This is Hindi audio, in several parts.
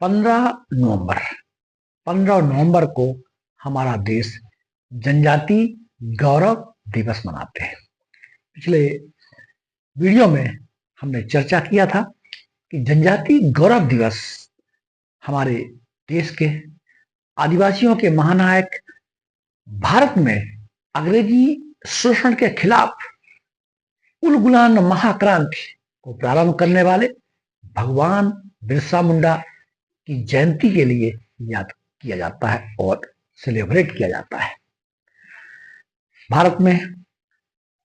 15 नवंबर 15 नवंबर को हमारा देश जनजाति गौरव दिवस मनाते हैं। पिछले वीडियो में हमने चर्चा किया था कि जनजाति गौरव दिवस हमारे देश के आदिवासियों के महानायक, भारत में अंग्रेजी शोषण के खिलाफ उलगुलान महाक्रांति को प्रारंभ करने वाले भगवान बिरसा मुंडा की जयंती के लिए याद किया जाता है और सेलिब्रेट किया जाता है। भारत में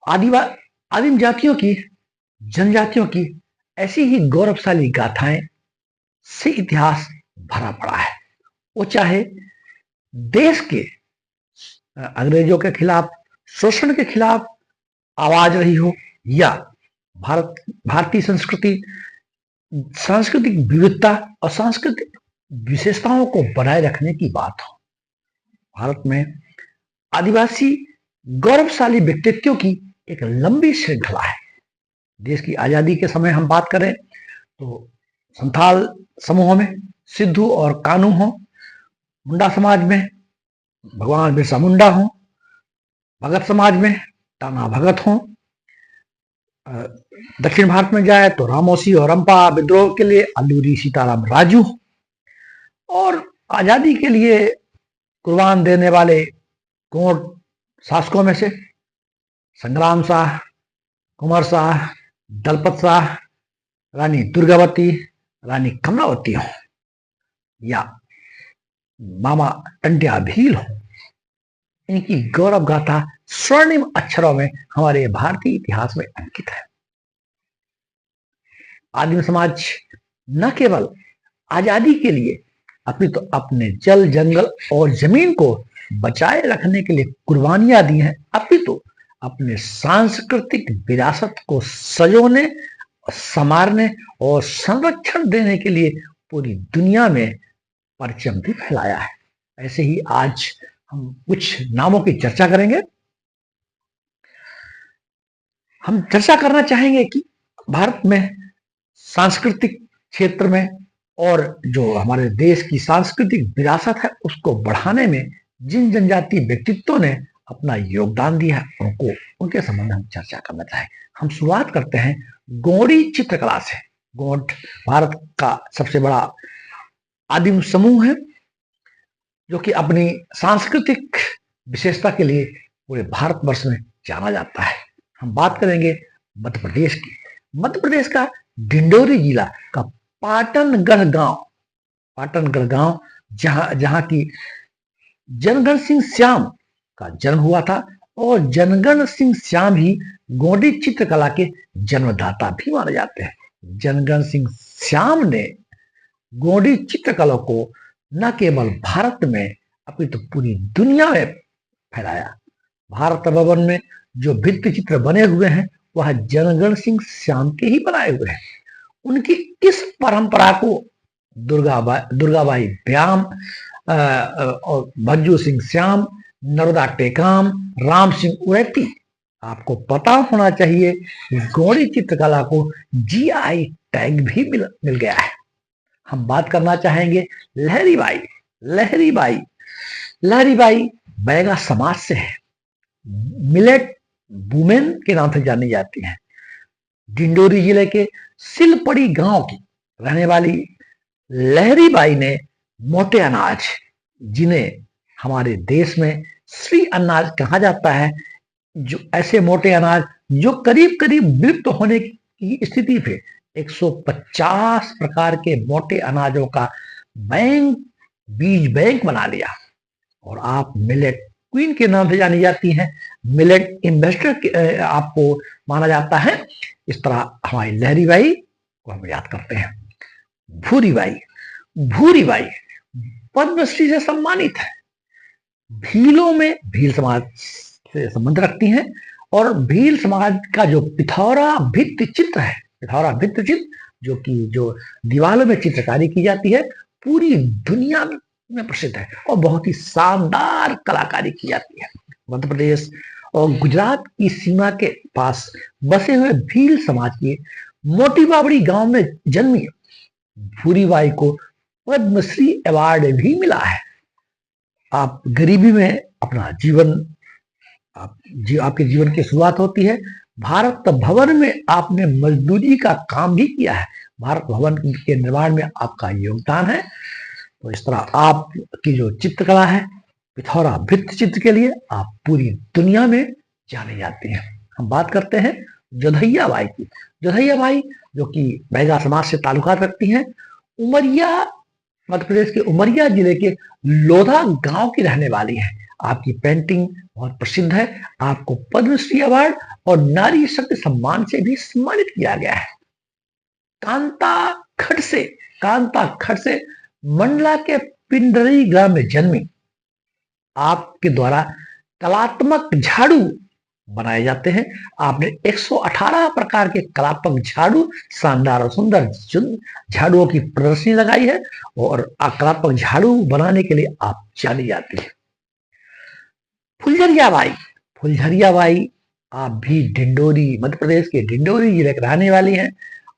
आदिम जातियों की, जनजातियों की ऐसी ही गौरवशाली गाथाएं से इतिहास भरा पड़ा है। वो चाहे देश के अंग्रेजों के खिलाफ, शोषण के खिलाफ आवाज रही हो, या भारतीय सांस्कृतिक विविधता और सांस्कृतिक विशेषताओं को बनाए रखने की बात हो। भारत में आदिवासी गौरवशाली व्यक्तित्वों की एक लंबी श्रृंखला है। देश की आजादी के समय हम बात करें तो संथाल समूह में सिद्धू और कानू हो, मुंडा समाज में भगवान बिरसा मुंडा हो, भगत समाज में टाना भगत हो, दक्षिण भारत में जाए तो रामोसी और रंपा विद्रोह के लिए अल्लूरी सीताराम राजू, और आजादी के लिए कुर्बान देने वाले गोंड शासकों में से संग्राम शाह, कुंवर शाह, दलपत शाह, रानी दुर्गावती, रानी कमलावती हो, या मामा टंट्या भील हो। इनकी गौरव गाथा स्वर्णिम अक्षरों में हमारे भारतीय इतिहास में अंकित है। आदिम समाज न केवल आजादी के लिए अपितु तो अपने जल, जंगल और जमीन को बचाए रखने के लिए कुर्बानियां दी हैं, अपितु तो अपने सांस्कृतिक विरासत को सजोने, संवारने और संरक्षण देने के लिए पूरी दुनिया में परचम भी फैलाया है। ऐसे ही आज हम कुछ नामों की चर्चा करेंगे। हम चर्चा करना चाहेंगे कि भारत में सांस्कृतिक क्षेत्र में और जो हमारे देश की सांस्कृतिक विरासत है उसको बढ़ाने में जिन जनजातीय व्यक्तित्वों ने अपना योगदान दिया है उनके संबंध में हम चर्चा करना चाहेंगे। हम शुरुआत करते हैं गोंडी चित्रकला से। गोंड भारत का सबसे बड़ा आदिम समूह है जो कि अपनी सांस्कृतिक विशेषता के लिए पूरे भारतवर्ष में जाना जाता है। हम बात करेंगे मध्य प्रदेश की। मध्य प्रदेश का डिंडोरी जिला का पाटनगढ़ गांव जहां की जनगण सिंह श्याम का जन्म हुआ था, और जनगण सिंह श्याम ही गोंडी चित्रकला के जन्मदाता भी माने जाते हैं। जनगण सिंह श्याम ने गोंडी चित्रकला को न केवल भारत में अपितु तो पूरी दुनिया में फैलाया। भारत भवन में जो भित्ति चित्र बने हुए हैं वह जनगण सिंह श्याम के ही बनाए हुए हैं। उनकी इस परंपरा को दुर्गाबाई व्याम और भज्जू सिंह श्याम, नर्मदा टेकाम, राम सिंह उरेती, आपको पता होना चाहिए गोंडी चित्रकला को जीआई टैग भी मिल गया है। हम बात करना चाहेंगे लहरीबाई बैगा समाज से है, मिलेट वुमेन के नाम से जानी जाती है। डिंडोरी जिले के सिलपड़ी गांव की रहने वाली लहरीबाई ने मोटे अनाज, जिन्हें हमारे देश में श्री अनाज कहा जाता है, जो ऐसे मोटे अनाज जो करीब विलुप्त होने की स्थिति पे 150 प्रकार के मोटे अनाजों का बीज बैंक बना लिया। और आप मिलेट क्वीन के नाम से जानी जाती हैं, मिलेट इन्वेस्टर आपको माना जाता है। इस तरह हमारी लहरीबाई को हम याद करते हैं। भूरीबाई पद्मश्री से सम्मानित है। भीलों में भील समाज से संबंध रखती हैं, और भील समाज का जो पिथौरा भित्ति चित्र जो दीवारों में चित्रकारी की जाती है, पूरी दुनिया में प्रसिद्ध है और बहुत ही शानदार कलाकारी की जाती है। मध्य प्रदेश और गुजरात की सीमा के पास बसे हुए भील समाज के मोटी बावड़ी गांव में जन्मी भूरीबाई को पद्मश्री अवार्ड भी मिला है। आप गरीबी में अपना जीवन आपके जीवन की शुरुआत होती है। भारत भवन में आपने मजदूरी का काम भी किया है, भारत भवन के निर्माण में आपका योगदान है। तो इस तरह आपकी जो चित्रकला है, पिथौरा भित्ति चित्र के लिए आप पूरी दुनिया में जाने जाते हैं। हम बात करते हैं जोधैया बाई की। जोधैया बाई जो कि बैगा समाज से ताल्लुकात रखती हैं, उमरिया, मध्य प्रदेश के उमरिया जिले के लोधा गांव की रहने वाली है। आपकी पेंटिंग बहुत प्रसिद्ध है। आपको पद्मश्री अवार्ड और नारी शक्ति सम्मान से भी सम्मानित किया गया है। कांता खट से मंडला के पिंडरी ग्राम में जन्मी आपके द्वारा कलात्मक झाड़ू बनाए जाते हैं। आपने 118 प्रकार के कलात्मक झाड़ू, शानदार और सुंदर झाड़ुओं की प्रदर्शनी लगाई है और कलात्मक झाड़ू बनाने के लिए आप जानी जाती है। फुलझरिया बाई आप भी डिंडोरी, मध्य प्रदेश के डिंडोरी जिले के रहने वाली हैं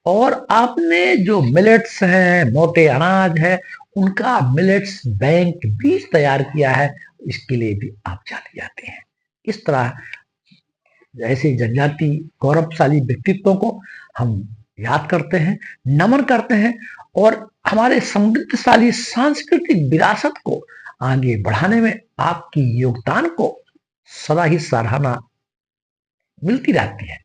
और आपने जो मिलेट्स हैं, मोटे अनाज है, उनका मिलेट्स बैंक बीज तैयार किया है, इसके लिए भी आप जाने जाते हैं। इस तरह ऐसे जनजाति गौरवशाली व्यक्तित्वों को हम याद करते हैं, नमन करते हैं और हमारे समृद्धशाली सांस्कृतिक विरासत को आगे बढ़ाने में आपकी योगदान को सदा ही सराहना मिलती रहती है।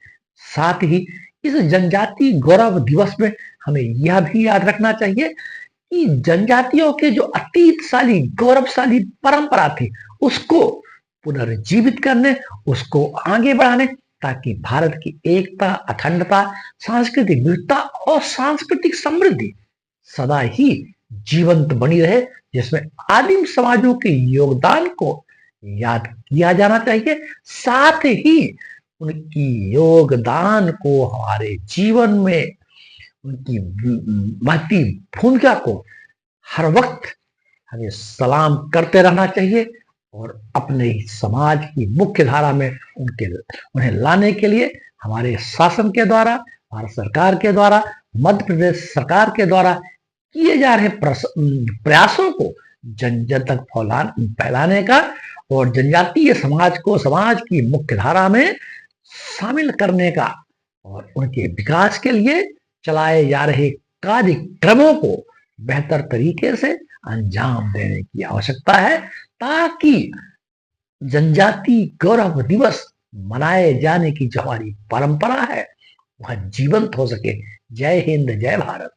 साथ ही इस जनजाति गौरव दिवस में हमें यह भी याद रखना चाहिए कि जनजातियों के जो अतीतशाली गौरवशाली परंपरा थी, उसको पुनर्जीवित करने, उसको आगे बढ़ाने, ताकि भारत की एकता, अखंडता, सांस्कृतिक विविधता और सांस्कृतिक समृद्धि सदा ही जीवंत बनी रहे, जिसमें आदिम समाजों के योगदान को याद किया जाना चाहिए। साथ ही उनकी योगदान को हमारे जीवन में उनकी महती भूमिका को हर वक्त हमें सलाम करते रहना चाहिए और अपने ही समाज की मुख्य धारा में उन्हें लाने के लिए हमारे शासन के द्वारा, भारत सरकार के द्वारा, मध्य प्रदेश सरकार के द्वारा किए जा रहे प्रयासों को जन जन तक फैलाने का और जनजातीय समाज को समाज की मुख्य धारा में शामिल करने का और उनके विकास के लिए चलाए जा रहे कार्यक्रमों को बेहतर तरीके से अंजाम देने की आवश्यकता है, ताकि जनजाति गौरव दिवस मनाए जाने की जो हमारी परंपरा है वह जीवंत हो सके। जय हिंद, जय भारत।